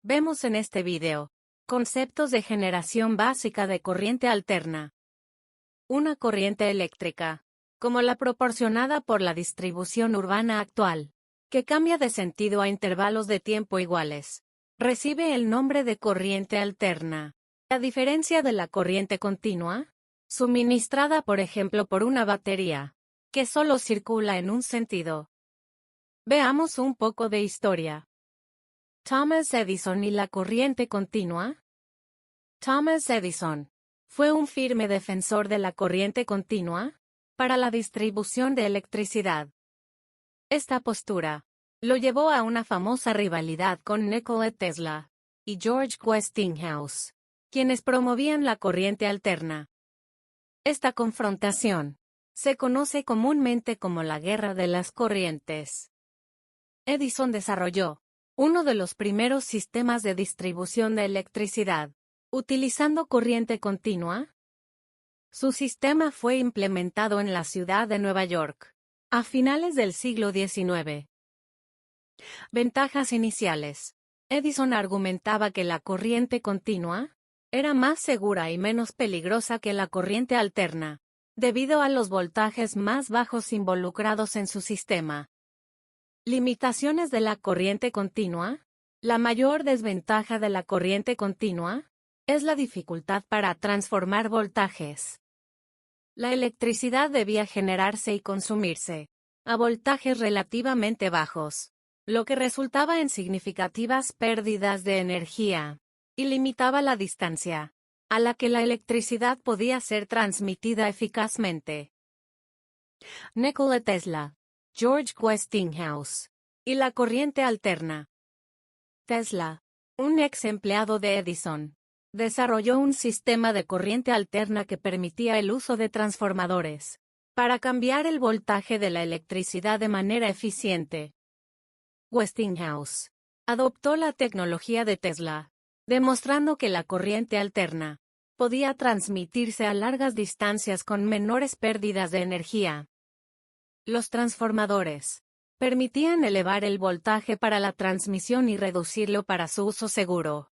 Vemos en este video conceptos de generación básica de corriente alterna. Una corriente eléctrica, como la proporcionada por la distribución urbana actual, que cambia de sentido a intervalos de tiempo iguales, recibe el nombre de corriente alterna. A diferencia de la corriente continua, suministrada por ejemplo por una batería, que solo circula en un sentido. Veamos un poco de historia. Thomas Edison y la corriente continua. Thomas Edison fue un firme defensor de la corriente continua para la distribución de electricidad. Esta postura lo llevó a una famosa rivalidad con Nikola Tesla y George Westinghouse, quienes promovían la corriente alterna. Esta confrontación se conoce comúnmente como la Guerra de las Corrientes. Edison desarrolló uno de los primeros sistemas de distribución de electricidad, utilizando corriente continua. Su sistema fue implementado en la ciudad de Nueva York a finales del siglo XIX. Ventajas iniciales. Edison argumentaba que la corriente continua era más segura y menos peligrosa que la corriente alterna, debido a los voltajes más bajos involucrados en su sistema. Limitaciones de la corriente continua. La mayor desventaja de la corriente continua es la dificultad para transformar voltajes. La electricidad debía generarse y consumirse a voltajes relativamente bajos, lo que resultaba en significativas pérdidas de energía, y limitaba la distancia a la que la electricidad podía ser transmitida eficazmente. Nikola Tesla, George Westinghouse y la corriente alterna. Tesla, un ex empleado de Edison, desarrolló un sistema de corriente alterna que permitía el uso de transformadores para cambiar el voltaje de la electricidad de manera eficiente. Westinghouse adoptó la tecnología de Tesla, demostrando que la corriente alterna podía transmitirse a largas distancias con menores pérdidas de energía. Los transformadores permitían elevar el voltaje para la transmisión y reducirlo para su uso seguro.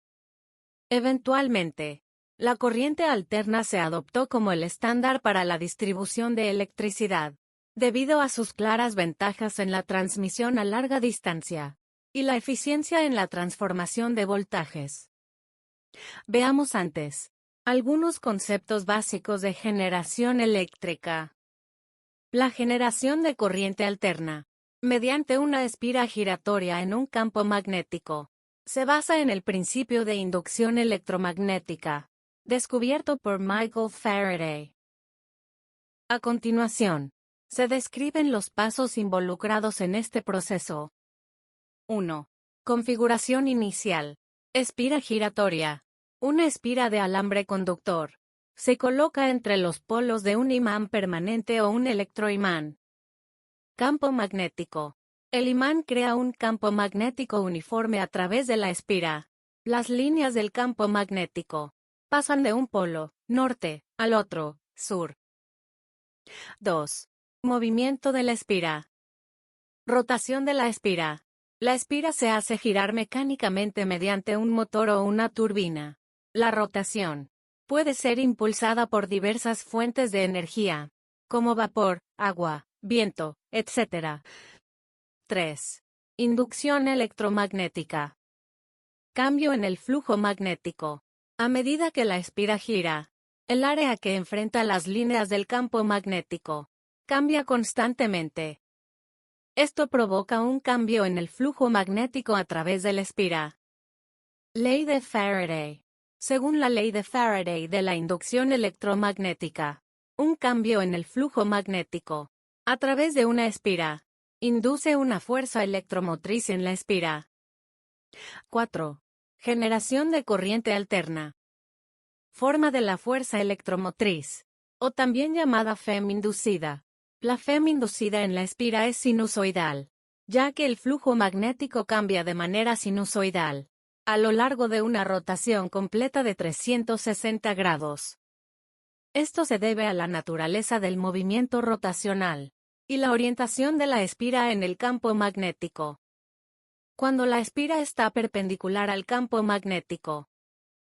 Eventualmente, la corriente alterna se adoptó como el estándar para la distribución de electricidad, debido a sus claras ventajas en la transmisión a larga distancia y la eficiencia en la transformación de voltajes. Veamos antes algunos conceptos básicos de generación eléctrica. La generación de corriente alterna, mediante una espira giratoria en un campo magnético, se basa en el principio de inducción electromagnética, descubierto por Michael Faraday. A continuación, se describen los pasos involucrados en este proceso. 1. Configuración inicial. Espira giratoria. Una espira de alambre conductor se coloca entre los polos de un imán permanente o un electroimán. Campo magnético. El imán crea un campo magnético uniforme a través de la espira. Las líneas del campo magnético pasan de un polo, norte, al otro, sur. 2. Movimiento de la espira. Rotación de la espira. La espira se hace girar mecánicamente mediante un motor o una turbina. La rotación puede ser impulsada por diversas fuentes de energía, como vapor, agua, viento, etc. 3. Inducción electromagnética. Cambio en el flujo magnético. A medida que la espira gira, el área que enfrenta las líneas del campo magnético cambia constantemente. Esto provoca un cambio en el flujo magnético a través de la espira. Ley de Faraday. Según la ley de Faraday de la inducción electromagnética, un cambio en el flujo magnético a través de una espira induce una fuerza electromotriz en la espira. 4. Generación de corriente alterna. Forma de la fuerza electromotriz, o también llamada FEM inducida. La FEM inducida en la espira es sinusoidal, ya que el flujo magnético cambia de manera sinusoidal a lo largo de una rotación completa de 360 grados. Esto se debe a la naturaleza del movimiento rotacional y la orientación de la espira en el campo magnético. Cuando la espira está perpendicular al campo magnético,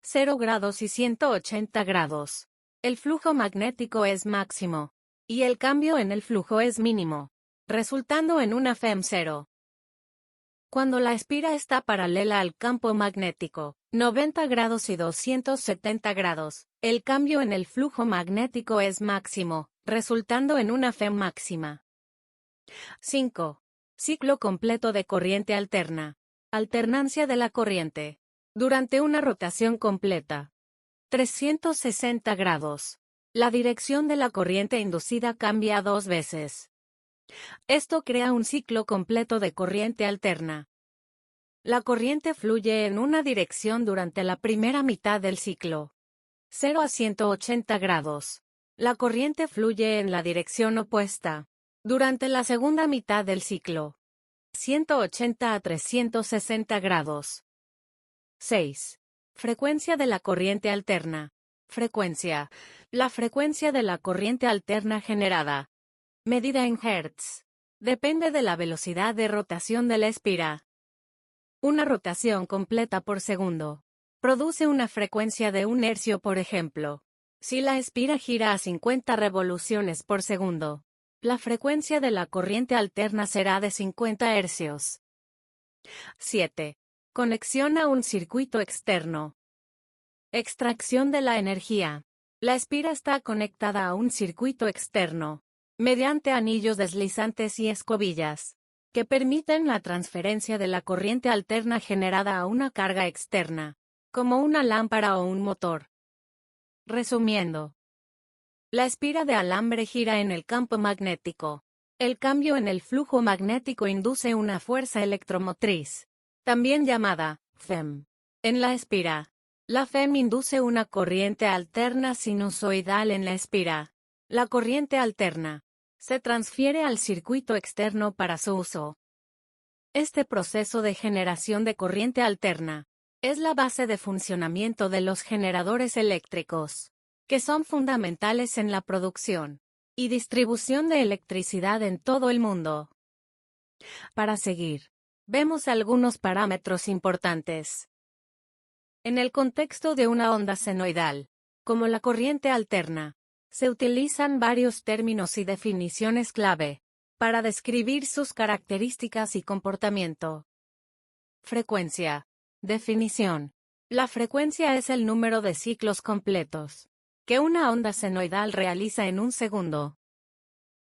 0 grados y 180 grados, el flujo magnético es máximo, y el cambio en el flujo es mínimo, resultando en una FEM 0. Cuando la espira está paralela al campo magnético, 90 grados y 270 grados, el cambio en el flujo magnético es máximo, resultando en una FEM máxima. 5. Ciclo completo de corriente alterna. Alternancia de la corriente. Durante una rotación completa. 360 grados. La dirección de la corriente inducida cambia 2 veces. Esto crea un ciclo completo de corriente alterna. La corriente fluye en una dirección durante la primera mitad del ciclo. 0 a 180 grados. La corriente fluye en la dirección opuesta. Durante la segunda mitad del ciclo. 180 a 360 grados. 6. Frecuencia de la corriente alterna. Frecuencia. La frecuencia de la corriente alterna generada, medida en Hz, depende de la velocidad de rotación de la espira. Una rotación completa por segundo produce una frecuencia de 1 hercio, por ejemplo. Si la espira gira a 50 revoluciones por segundo, la frecuencia de la corriente alterna será de 50 hercios. 7. Conexión a un circuito externo. Extracción de la energía. La espira está conectada a un circuito externo, mediante anillos deslizantes y escobillas, que permiten la transferencia de la corriente alterna generada a una carga externa, como una lámpara o un motor. Resumiendo, la espira de alambre gira en el campo magnético. El cambio en el flujo magnético induce una fuerza electromotriz, también llamada FEM. En la espira, la FEM induce una corriente alterna sinusoidal en la espira. La corriente alterna se transfiere al circuito externo para su uso. Este proceso de generación de corriente alterna es la base de funcionamiento de los generadores eléctricos, que son fundamentales en la producción y distribución de electricidad en todo el mundo. Para seguir, vemos algunos parámetros importantes. En el contexto de una onda senoidal, como la corriente alterna, se utilizan varios términos y definiciones clave para describir sus características y comportamiento. Frecuencia. Definición. La frecuencia es el número de ciclos completos que una onda senoidal realiza en un segundo.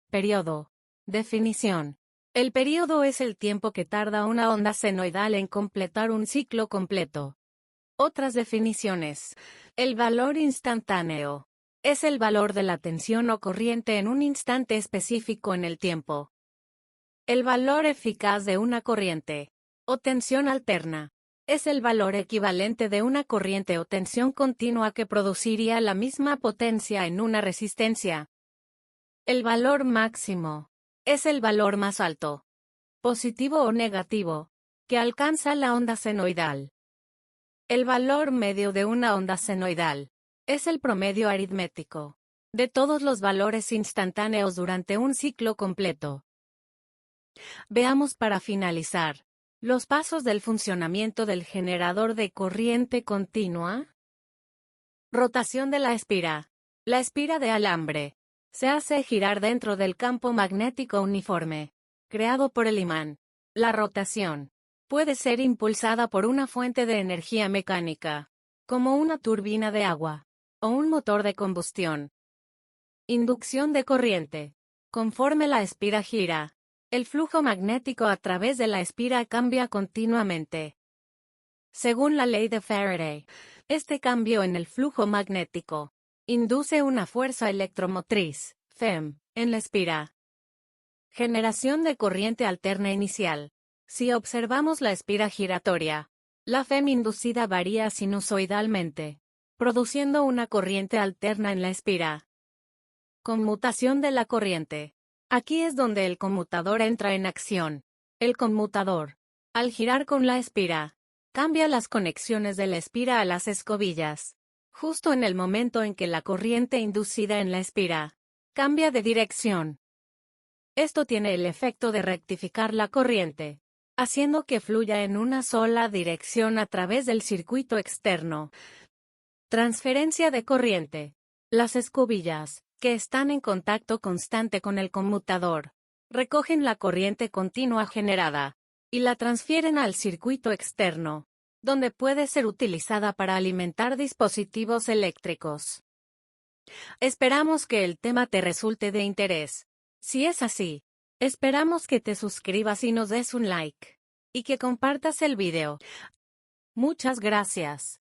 Periodo. Definición. El período es el tiempo que tarda una onda senoidal en completar un ciclo completo. Otras definiciones. El valor instantáneo es el valor de la tensión o corriente en un instante específico en el tiempo. El valor eficaz de una corriente o tensión alterna es el valor equivalente de una corriente o tensión continua que produciría la misma potencia en una resistencia. El valor máximo es el valor más alto, positivo o negativo, que alcanza la onda senoidal. El valor medio de una onda senoidal es el promedio aritmético de todos los valores instantáneos durante un ciclo completo. Veamos para finalizar los pasos del funcionamiento del generador de corriente continua. Rotación de la espira. La espira de alambre se hace girar dentro del campo magnético uniforme, creado por el imán. La rotación puede ser impulsada por una fuente de energía mecánica, como una turbina de agua, o un motor de combustión. Inducción de corriente. Conforme la espira gira, el flujo magnético a través de la espira cambia continuamente. Según la ley de Faraday, este cambio en el flujo magnético induce una fuerza electromotriz, FEM, en la espira. Generación de corriente alterna inicial. Si observamos la espira giratoria, la FEM inducida varía sinusoidalmente, produciendo una corriente alterna en la espira. Conmutación de la corriente. Aquí es donde el conmutador entra en acción. El conmutador, al girar con la espira, cambia las conexiones de la espira a las escobillas, justo en el momento en que la corriente inducida en la espira cambia de dirección. Esto tiene el efecto de rectificar la corriente, haciendo que fluya en una sola dirección a través del circuito externo. Transferencia de corriente. Las escobillas, que están en contacto constante con el conmutador, recogen la corriente continua generada y la transfieren al circuito externo, donde puede ser utilizada para alimentar dispositivos eléctricos. Esperamos que el tema te resulte de interés. Si es así, esperamos que te suscribas y nos des un like, y que compartas el video. Muchas gracias.